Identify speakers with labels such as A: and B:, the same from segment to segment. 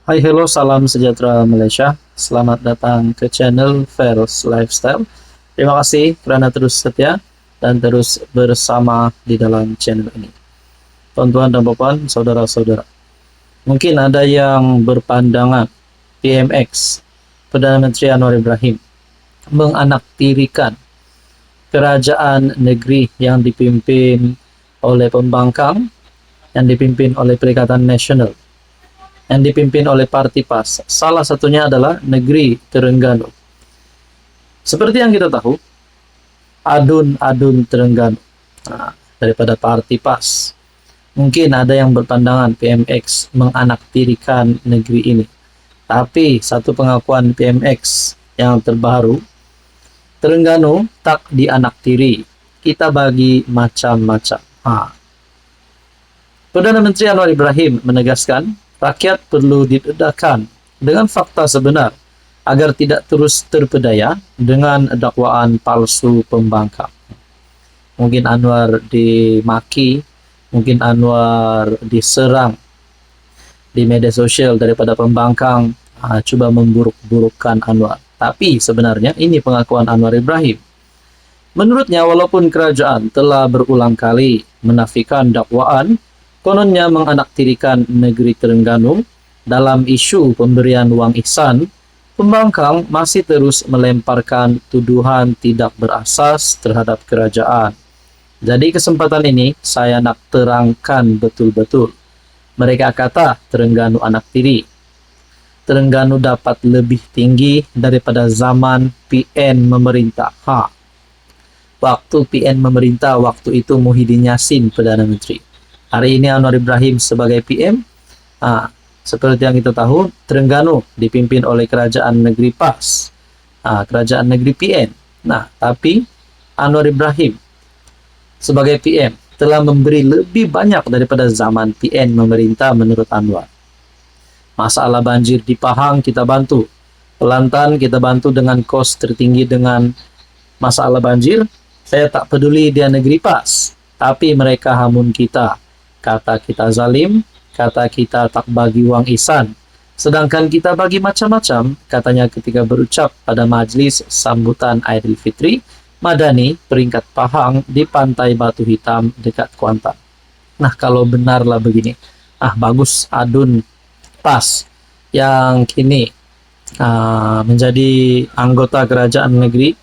A: Hai, hello, salam sejahtera Malaysia. Selamat datang ke channel Feros Lifestyle. Terima kasih karena terus setia dan terus bersama di dalam channel ini. Tuan-tuan dan puan, saudara-saudara. Mungkin ada yang berpandangan PMX, Perdana Menteri Anwar Ibrahim, menganaktirikan kerajaan negeri yang dipimpin oleh pembangkang, yang dipimpin oleh Perikatan Nasional, yang dipimpin oleh Parti PAS. Salah satunya adalah negeri Terengganu. Seperti yang kita tahu, adun-adun Terengganu daripada Parti PAS. Mungkin ada yang berpandangan PMX menganaktirikan negeri ini. Tapi satu pengakuan PMX yang terbaru, Terengganu tak dianaktiri. Kita bagi macam-macam. Perdana Menteri Anwar Ibrahim menegaskan rakyat perlu didedahkan dengan fakta sebenar agar tidak terus terpedaya dengan dakwaan palsu pembangkang. Mungkin Anwar dimaki, mungkin Anwar diserang di media sosial daripada pembangkang coba memburuk-burukkan Anwar. Tapi sebenarnya ini pengakuan Anwar Ibrahim. Menurutnya, walaupun kerajaan telah berulang kali menafikan dakwaan, kononnya menganaktirikan negeri Terengganu dalam isu pemberian wang ihsan, pembangkang masih terus melemparkan tuduhan tidak berasas terhadap kerajaan. Jadi kesempatan ini saya nak terangkan betul-betul. Mereka kata Terengganu anaktiri. Terengganu dapat lebih tinggi daripada zaman PN memerintah. Waktu PN memerintah, waktu itu Muhyiddin Yassin Perdana Menteri. Hari ini Anwar Ibrahim sebagai PM. Seperti yang kita tahu, Terengganu dipimpin oleh kerajaan negeri PAS, kerajaan negeri PN. Tapi Anwar Ibrahim sebagai PM telah memberi lebih banyak daripada zaman PN memerintah menurut Anwar. Masalah banjir di Pahang kita bantu. Kelantan kita bantu dengan kos tertinggi dengan masalah banjir. Saya tak peduli dia negeri PAS, tapi mereka hamun kita. Kata kita zalim, kata kita tak bagi wang ihsan. Sedangkan kita bagi macam-macam, katanya ketika berucap pada majlis sambutan Aidilfitri Madani peringkat Pahang di Pantai Batu Hitam dekat Kuantan. Kalau benarlah begini, bagus adun PAS yang kini menjadi anggota kerajaan negeri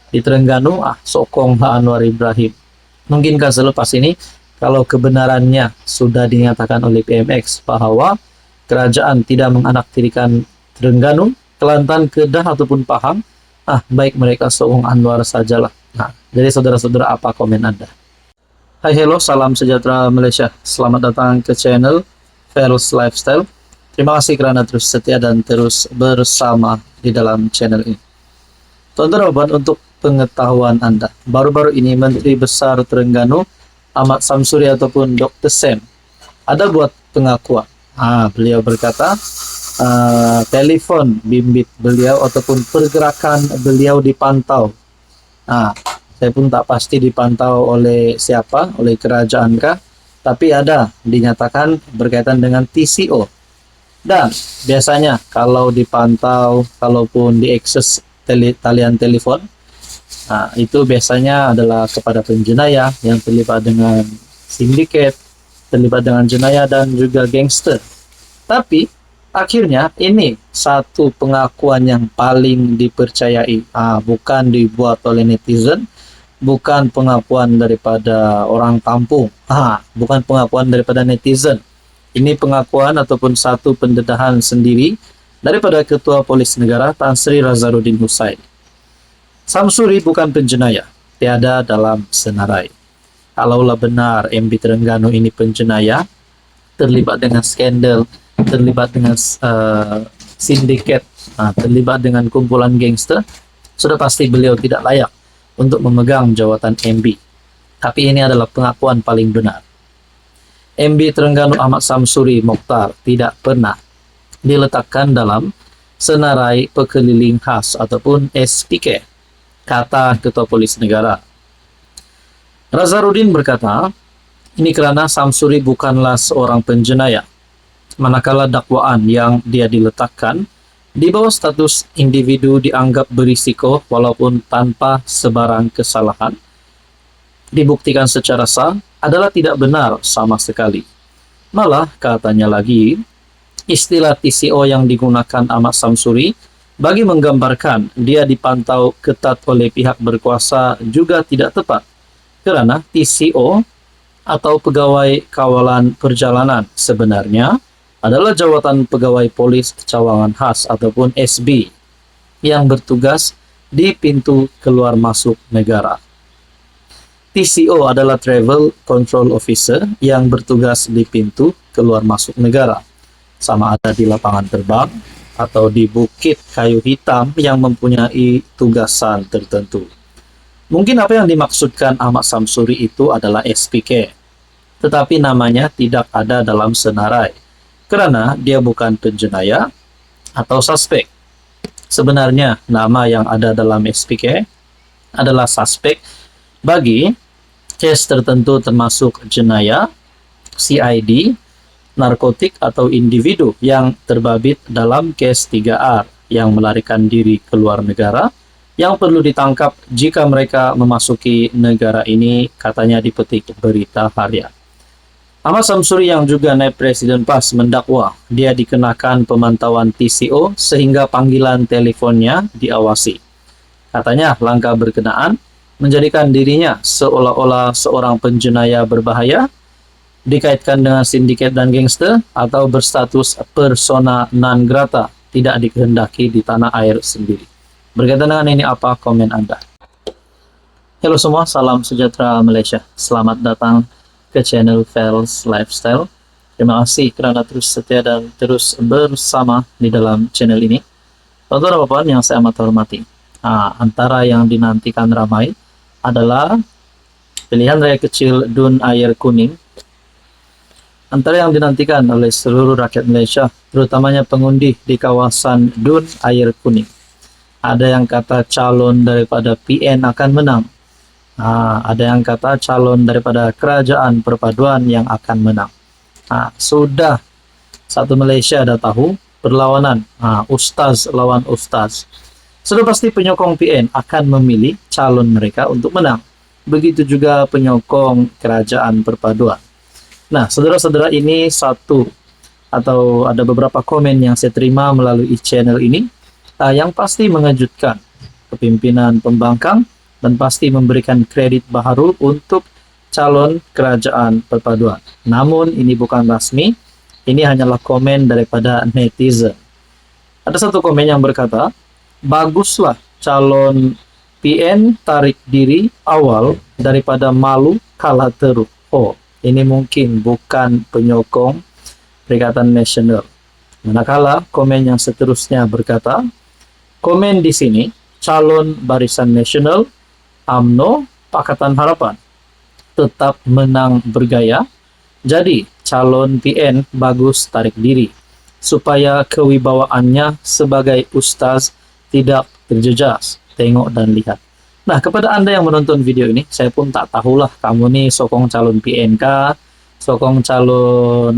A: di Terengganu, sokonglah Anwar Ibrahim. Mungkinkah selepas ini kalau kebenarannya sudah dinyatakan oleh PMX bahwa kerajaan tidak menganaktirikan Terengganu, Kelantan, Kedah ataupun Pahang, baik mereka sokong Anwar sajalah. Jadi saudara-saudara, apa komen Anda? Hai, hello, salam sejahtera Malaysia. Selamat datang ke channel Feros Lifestyle. Terima kasih karena terus setia dan terus bersama di dalam channel ini. Tuan-tuan, untuk pengetahuan Anda, baru-baru ini Menteri Besar Terengganu Ahmad Samsuri ataupun Dr. Sam ada buat pengakuan. Beliau berkata telepon bimbit beliau ataupun pergerakan beliau dipantau. Saya pun tak pasti dipantau oleh siapa, oleh kerajaan kah, tapi ada dinyatakan berkaitan dengan TCO. Dan biasanya kalau dipantau, kalaupun diakses talian telepon, itu biasanya adalah kepada penjenayah yang terlibat dengan sindiket, terlibat dengan jenayah dan juga gangster. Tapi akhirnya ini satu pengakuan yang paling dipercayai, bukan dibuat oleh netizen, bukan pengakuan daripada orang kampung, bukan pengakuan daripada netizen. Ini pengakuan ataupun satu pendedahan sendiri daripada Ketua Polis Negara Tan Sri Razarudin Husain. Samsuri bukan penjenayah, tiada dalam senarai. Kalaulah benar MB Terengganu ini penjenayah, terlibat dengan skandal, terlibat dengan sindiket, terlibat dengan kumpulan gangster, sudah pasti beliau tidak layak untuk memegang jawatan MB. Tapi ini adalah pengakuan paling benar. MB Terengganu Ahmad Samsuri Mokhtar tidak pernah diletakkan dalam senarai pekeliling khas ataupun SPK, kata Ketua Polis Negara. Razarudin berkata, ini kerana Samsuri bukanlah seorang penjenayah. manakala dakwaan yang dia diletakkan di bawah status individu dianggap berisiko walaupun tanpa sebarang kesalahan, dibuktikan secara sah adalah tidak benar sama sekali. Malah katanya lagi, istilah TCO yang digunakan Ahmad Samsuri bagi menggambarkan dia dipantau ketat oleh pihak berkuasa juga tidak tepat, karena TCO atau pegawai kawalan perjalanan sebenarnya adalah jawatan pegawai polis cawangan khas ataupun SB yang bertugas di pintu keluar masuk negara. TCO adalah Travel Control Officer yang bertugas di pintu keluar masuk negara, sama ada di lapangan terbang atau di bukit kayu hitam yang mempunyai tugasan tertentu. Mungkin apa yang dimaksudkan Ahmad Samsuri itu adalah SPK, tetapi namanya tidak ada dalam senarai, karena dia bukan penjenayah atau suspek. Sebenarnya nama yang ada dalam SPK adalah suspek bagi case tertentu termasuk jenayah, CID, narkotik atau individu yang terbabit dalam case 3R yang melarikan diri ke luar negara yang perlu ditangkap jika mereka memasuki negara ini, katanya dipetik berita harian. Ahmad Samsuri yang juga naib Presiden PAS mendakwa dia dikenakan pemantauan TCO sehingga panggilan teleponnya diawasi. Katanya langkah berkenaan menjadikan dirinya seolah-olah seorang penjenayah berbahaya, dikaitkan dengan sindiket dan gangster, atau berstatus persona non grata, tidak dikehendaki di tanah air sendiri. Berkaitan dengan ini, apa komen Anda? Halo semua, salam sejahtera Malaysia. Selamat datang ke channel Fels Lifestyle. Terima kasih kerana terus setia dan terus bersama di dalam channel ini. Tuan-tuan dan puan yang saya amat hormati, antara yang dinantikan ramai adalah pilihan raya kecil Dun Air Kuning. Antara yang dinantikan oleh seluruh rakyat Malaysia, terutamanya pengundi di kawasan Dun Air Kuning. Ada yang kata calon daripada PN akan menang. Ada yang kata calon daripada kerajaan perpaduan yang akan menang. Sudah satu Malaysia dah tahu perlawanan ustaz lawan ustaz. Sudah pasti penyokong PN akan memilih calon mereka untuk menang. Begitu juga penyokong kerajaan perpaduan. Nah, saudara-saudara, ini ada beberapa komen yang saya terima melalui channel ini yang pasti mengejutkan kepimpinan pembangkang dan pasti memberikan kredit baharu untuk calon kerajaan perpaduan. Namun ini bukan rasmi, ini hanyalah komen daripada netizen. Ada satu komen yang berkata, baguslah calon PN tarik diri awal daripada malu kalah teruk. Oh, ini mungkin bukan penyokong Perikatan Nasional. Manakala komen yang seterusnya berkata, komen di sini, calon Barisan Nasional, UMNO, Pakatan Harapan, tetap menang bergaya. Jadi, calon PN bagus tarik diri, supaya kewibawaannya sebagai ustaz tidak terjejas. Tengok dan lihat. Nah, kepada Anda yang menonton video ini, saya pun tak tahulah kamu nih sokong calon PNK, sokong calon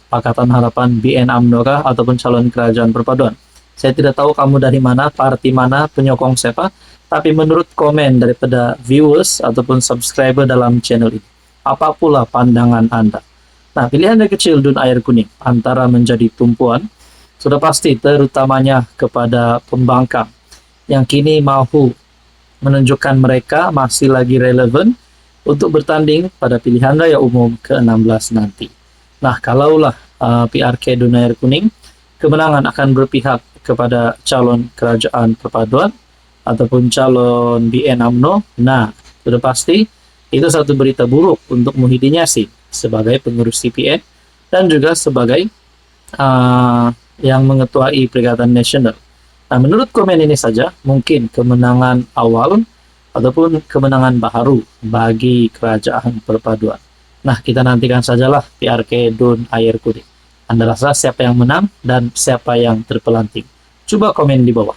A: Pakatan Harapan, BN UMNO kah, ataupun calon kerajaan perpaduan. Saya tidak tahu kamu dari mana, parti mana, penyokong siapa, tapi menurut komen daripada viewers ataupun subscriber dalam channel ini, apa pula pandangan Anda? Nah, pilihan yang kecil Dun Air Kuning antara menjadi tumpuan, sudah pasti terutamanya kepada pembangkang yang kini mahu menunjukkan mereka masih lagi relevan untuk bertanding pada pilihan raya umum ke-16 nanti. Nah, kalaulah PRK Dun Air Kuning, kemenangan akan berpihak kepada calon kerajaan perpaduan ataupun calon BN UMNO, nah, sudah pasti itu satu berita buruk untuk Muhyiddin Yassin sebagai pengurus CPN dan juga sebagai yang mengetuai Perikatan Nasional. Nah, menurut komen ini saja, mungkin kemenangan awal ataupun kemenangan baharu bagi kerajaan perpaduan. Nah, kita nantikan sajalah PRK Dun Air Kuning. Anda rasa siapa yang menang dan siapa yang terpelanting? Coba komen di bawah.